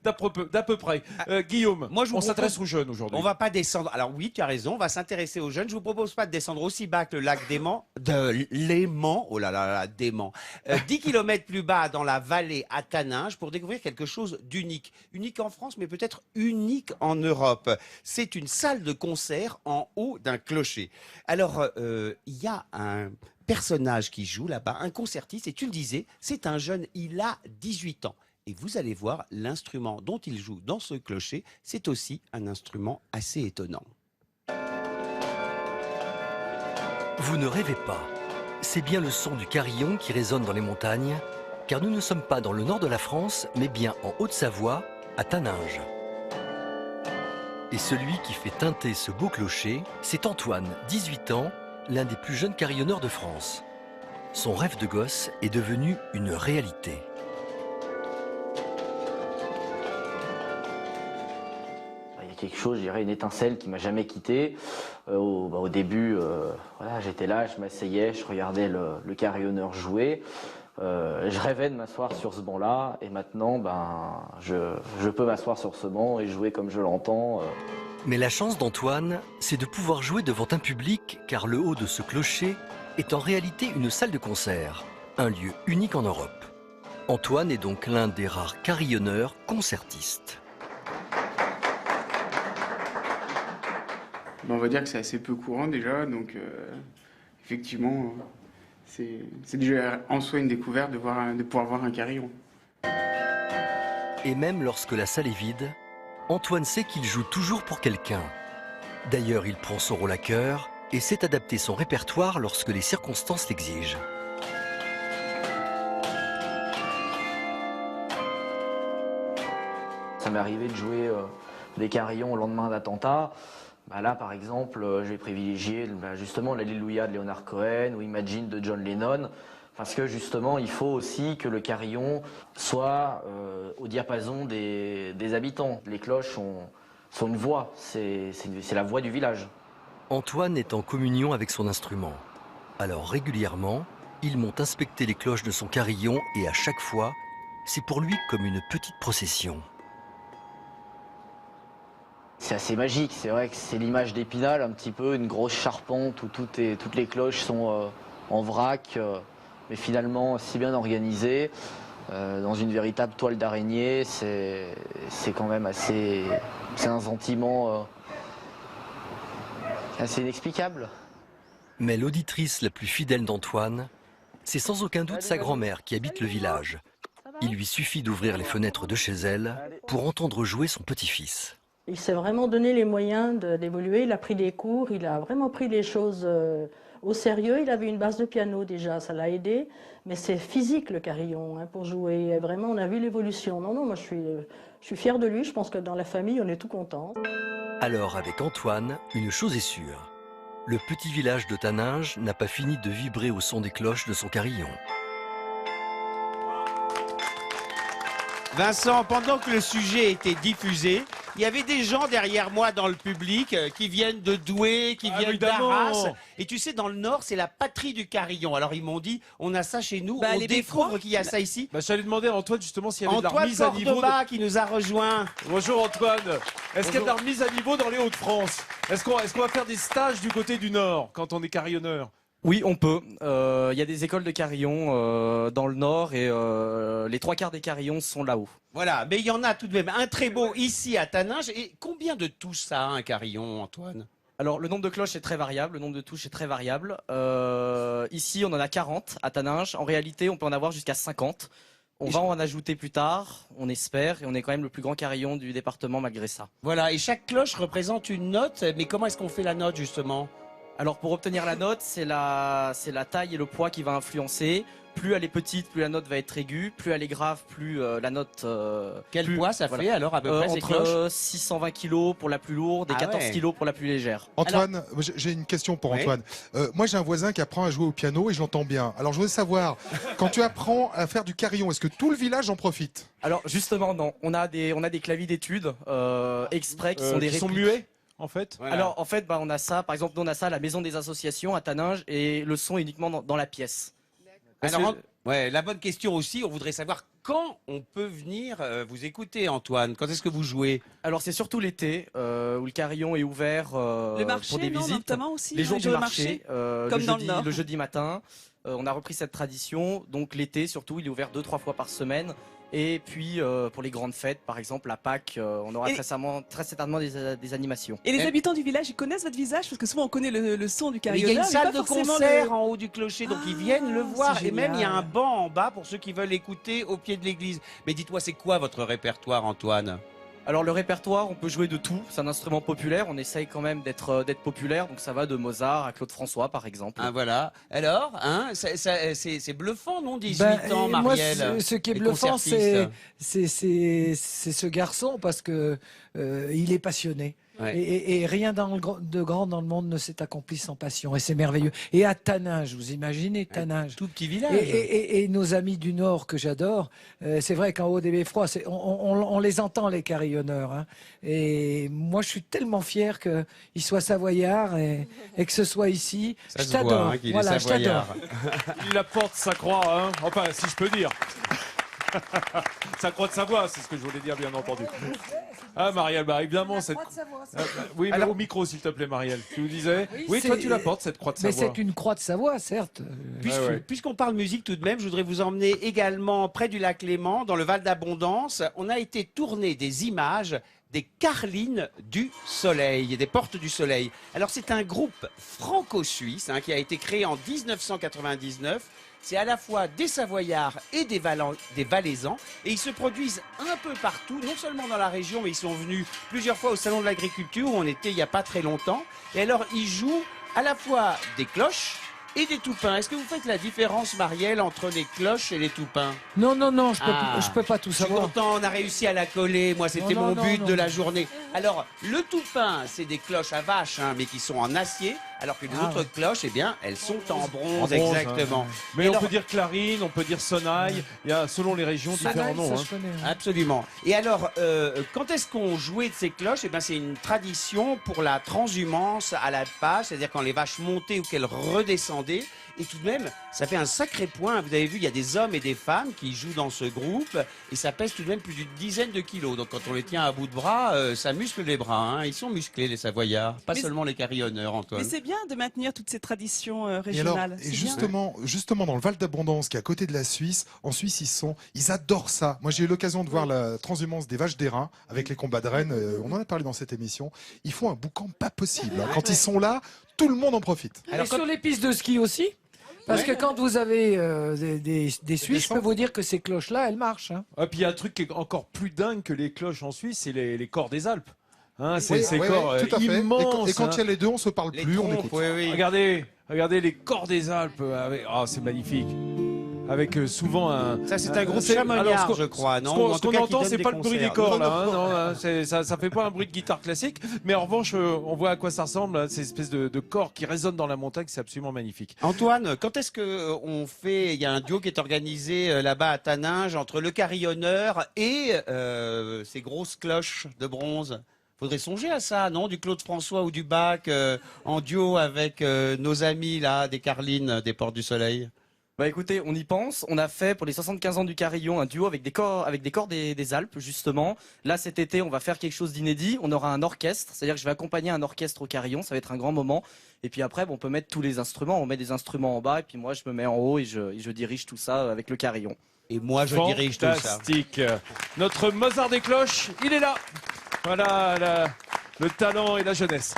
d'à peu près. Guillaume, moi, je vous on s'adresse propose- aux jeunes aujourd'hui. On va pas descendre. Alors oui, tu as raison, on va s'intéresser aux jeunes. Je vous propose pas de descendre aussi bas que le lac Léman, de Léman. Oh là là là, Léman. 10 km plus bas dans la vallée à Taninges pour découvrir quelque chose d'unique. Unique en France, mais peut-être unique en Europe. C'est une salle de concert en haut d'un clocher. Alors, il y a un personnage qui joue là-bas, un concertiste, et tu le disais, c'est un jeune, il a 18 ans. Et vous allez voir, l'instrument dont il joue dans ce clocher, c'est aussi un instrument assez étonnant. Vous ne rêvez pas. C'est bien le son du carillon qui résonne dans les montagnes, car nous ne sommes pas dans le nord de la France, mais bien en Haute-Savoie, à Taninges. Et celui qui fait teinter ce beau clocher, c'est Antoine, 18 ans, l'un des plus jeunes carillonneurs de France. Son rêve de gosse est devenu une réalité. Il y a quelque chose, je dirais, une étincelle qui m'a jamais quitté. Au début, voilà, j'étais là, je m'asseyais, je regardais le carillonneur jouer. Je rêvais de m'asseoir sur ce banc-là, et maintenant, je peux m'asseoir sur ce banc et jouer comme je l'entends. Mais la chance d'Antoine, c'est de pouvoir jouer devant un public, car le haut de ce clocher est en réalité une salle de concert, un lieu unique en Europe. Antoine est donc l'un des rares carillonneurs concertistes. On va dire que c'est assez peu courant déjà, donc effectivement, c'est déjà en soi une découverte de pouvoir voir un carillon. Et même lorsque la salle est vide, Antoine sait qu'il joue toujours pour quelqu'un. D'ailleurs, il prend son rôle à cœur et sait adapter son répertoire lorsque les circonstances l'exigent. Ça m'est arrivé de jouer des carillons au lendemain d'attentats. Là, par exemple, j'ai privilégié justement l'Alléluia de Leonard Cohen ou Imagine de John Lennon, parce que justement, il faut aussi que le carillon soit au diapason des habitants. Les cloches sont une voix, c'est la voix du village. Antoine est en communion avec son instrument. Alors régulièrement, il monte inspecter les cloches de son carillon et à chaque fois, c'est pour lui comme une petite procession. C'est assez magique, c'est vrai que c'est l'image d'Épinal, un petit peu, une grosse charpente où toutes les cloches sont en vrac, mais finalement si bien organisées, dans une véritable toile d'araignée. C'est quand même assez... C'est un sentiment assez inexplicable. Mais l'auditrice la plus fidèle d'Antoine, c'est sans aucun doute sa grand-mère qui habite le village. Il lui suffit d'ouvrir les fenêtres de chez elle pour entendre jouer son petit-fils. Il s'est vraiment donné les moyens d'évoluer, il a pris des cours, il a vraiment pris les choses au sérieux. Il avait une base de piano déjà, ça l'a aidé, mais c'est physique le carillon pour jouer. Et vraiment, on a vu l'évolution. Non, moi je suis fière de lui, je pense que dans la famille, on est tout contents. Alors avec Antoine, une chose est sûre. Le petit village de Taninges n'a pas fini de vibrer au son des cloches de son carillon. Vincent, pendant que le sujet était diffusé, il y avait des gens derrière moi dans le public qui viennent de Douai, qui viennent d'Arras. Et tu sais, dans le Nord, c'est la patrie du carillon. Alors ils m'ont dit, on a ça chez nous, on découvre qu'il y a ça ici. J'allais demander à Antoine justement s'il y avait de la Antoine remise à niveau. Cordoba qui nous a rejoint. Bonjour Antoine. Est-ce qu'il y a de la remise à niveau dans les Hauts-de-France? Est-ce qu'on va faire des stages du côté du Nord quand on est carillonneur? Oui, on peut. Il y a des écoles de carillon dans le Nord et les 3/4 des carillons sont là-haut. Voilà, mais il y en a tout de même un très beau ici à Taninges. Et combien de touches ça a un carillon, Antoine? Alors le nombre de cloches est très variable, le nombre de touches est très variable. Ici on en a 40 à Taninges. En réalité on peut en avoir jusqu'à 50. On va en ajouter plus tard, on espère, et on est quand même le plus grand carillon du département malgré ça. Voilà, et chaque cloche représente une note, mais comment est-ce qu'on fait la note justement? Alors pour obtenir la note, c'est la taille et le poids qui va influencer. Plus elle est petite, plus la note va être aiguë. Plus elle est grave, plus la note... Quel poids ça fait alors à peu près ces cloches? Entre 620 kg pour la plus lourde et 14 kg pour la plus légère. Antoine, j'ai une question pour Antoine. Moi j'ai un voisin qui apprend à jouer au piano et je l'entends bien. Alors je voudrais savoir, quand tu apprends à faire du carillon, est-ce que tout le village en profite? Alors justement non, on a des claviers d'études exprès qui sont des qui sont répliques. muets en fait. Voilà. Alors en fait on a ça, par exemple nous on a ça à la maison des associations à Taninges et le son est uniquement dans la pièce. Alors, ouais, la bonne question aussi, on voudrait savoir quand on peut venir vous écouter, Antoine? Quand est-ce que vous jouez? Alors c'est surtout l'été où le carillon est ouvert Le marché, pour des non, visites. notamment aussi, Les jours les du jours de marché, comme dans le Nord. le jeudi matin. On a repris cette tradition, donc l'été surtout, il est ouvert 2-3 fois par semaine. Et puis pour les grandes fêtes, par exemple la Pâques, on aura Et- très certainement des animations. Et les habitants du village, ils connaissent votre visage parce que souvent on connaît le son du Mais il y a carillonneur. une mais pas salle de forcément concert en haut du clocher, donc ils viennent le Ah, voir. c'est Et même, il y a génial. un banc en bas pour ceux qui veulent écouter au pied de l'église. Mais dites-moi, c'est quoi votre répertoire, Antoine? Alors le répertoire, on peut jouer de tout, c'est un instrument populaire, on essaye quand même d'être populaire, donc ça va de Mozart à Claude François par exemple. Ah, voilà. Alors, hein, c'est bluffant, non? 18 Ben, ans, moi, Marielle. ce qui est les bluffant, c'est concertistes. ce garçon parce que il est passionné. Ouais. Et rien de grand dans le monde ne s'est accompli sans passion. Et c'est merveilleux. Et à Taninges, vous imaginez Taninges. Tout petit village. Et nos amis du Nord que j'adore, c'est vrai qu'en haut des Beffrois, on les entend, les carillonneurs. Hein. Et moi, je suis tellement fier qu'ils soient savoyards et que ce soit ici. Ça je se voit, t'adore. hein, qu'il est Voilà, je t'adore. savoyard. Il apporte sa croix, hein. Enfin, si je peux dire. Sa croix de Savoie, c'est ce que je voulais dire, bien entendu. Ah, Marielle, bah évidemment, cette. Oui, mais Alors- au micro, s'il te plaît, Marielle. Tu nous disais. Oui, Oui, toi, c'est- tu la portes, cette croix de Mais Savoie. c'est une croix de Savoie, certes. Puisqu'on parle musique tout de même, je voudrais vous emmener également près du lac Léman, dans le Val d'Abondance. On a été tourner des images des Carlines du Soleil, des Portes du Soleil. Alors c'est un groupe franco-suisse hein, qui a été créé en 1999. C'est à la fois des Savoyards et des Valaisans. Et ils se produisent un peu partout, non seulement dans la région, mais ils sont venus plusieurs fois au Salon de l'Agriculture où on était il n'y a pas très longtemps. Et alors ils jouent à la fois des cloches et des toupins. Est-ce que vous faites la différence, Marielle, entre les cloches et les toupins? Non, Ah. je peux pas tout Je suis savoir. content, on a réussi à la coller. Moi, c'était Non, mon non, but non, de non. la journée. Alors, le toupin, c'est des cloches à vache, hein, mais qui sont en acier, alors que les Ah, autres ouais. cloches, eh bien, elles sont en bronze, En bronze, exactement. hein. Mais Et on alors- peut dire clarine, on peut dire sonaille. Il y a, selon les régions, différents noms. Ça, hein. je connais, hein. Absolument. Et alors, quand est-ce qu'on jouait de ces cloches? Eh bien, c'est une tradition pour la transhumance à la page, c'est-à-dire quand les vaches montaient ou qu'elles redescendaient. Et tout de même, ça fait un sacré point. Vous avez vu, il y a des hommes et des femmes qui jouent dans ce groupe et ça pèse tout de même plus d'une dizaine de kilos. Donc quand on les tient à bout de bras, ça muscle les bras. Hein. Ils sont musclés, les Savoyards. Pas Mais seulement les carillonneurs, Antoine. Mais c'est bien de maintenir toutes ces traditions Et alors, régionales. et C'est bien. justement, dans le Val d'Abondance, qui est à côté de la Suisse, en Suisse, ils adorent ça. Moi, j'ai eu l'occasion de voir la transhumance des vaches d'airain avec les combats de rennes. On en a parlé dans cette émission. Ils font un boucan pas possible. hein. Quand ils sont là, tout le monde en profite. Et sur les pistes de ski aussi. Parce que quand vous avez des Suisses, je peux vous dire que ces cloches-là, elles marchent. Hein. Et puis il y a un truc qui est encore plus dingue que les cloches en Suisse, c'est les corps des Alpes. Hein, c'est Oui, ces oui, corps oui, tout à fait. immenses. Et quand il y hein. a les deux, on se parle Les plus, on trompes, écoute. oui, oui. Regardez les corps des Alpes. Ah, c'est magnifique. Avec souvent un. Ça, c'est un groupe c'est- chamonniard, alors, ce qu'on- je crois, non? Ce qu'on Ou en tout cas, qui entend, donne c'est des pas le bruit des concerts. corps, là. hein, non, hein, ça fait pas un bruit de guitare classique. Mais en revanche, on voit à quoi ça ressemble, hein, ces espèces de corps qui résonnent dans la montagne. C'est absolument magnifique. Antoine, quand est-ce que on fait? Il y a un duo qui est organisé là-bas à Taninges entre le carillonneur et ces grosses cloches de bronze. Faudrait songer à ça, non? Du Claude François ou du Bach en duo avec nos amis là, des Carlines, des Portes du Soleil. Bah écoutez, on y pense. On a fait pour les 75 ans du Carillon un duo avec des corps des Alpes justement. Là cet été, on va faire quelque chose d'inédit. On aura un orchestre, c'est-à-dire que je vais accompagner un orchestre au Carillon. Ça va être un grand moment. Et puis après, on peut mettre tous les instruments. On met des instruments en bas et puis moi je me mets en haut et je dirige tout ça avec le Carillon. Et moi, je dirige tout ça. Fantastique. Notre Mozart des cloches, il est là. Voilà le talent et la jeunesse.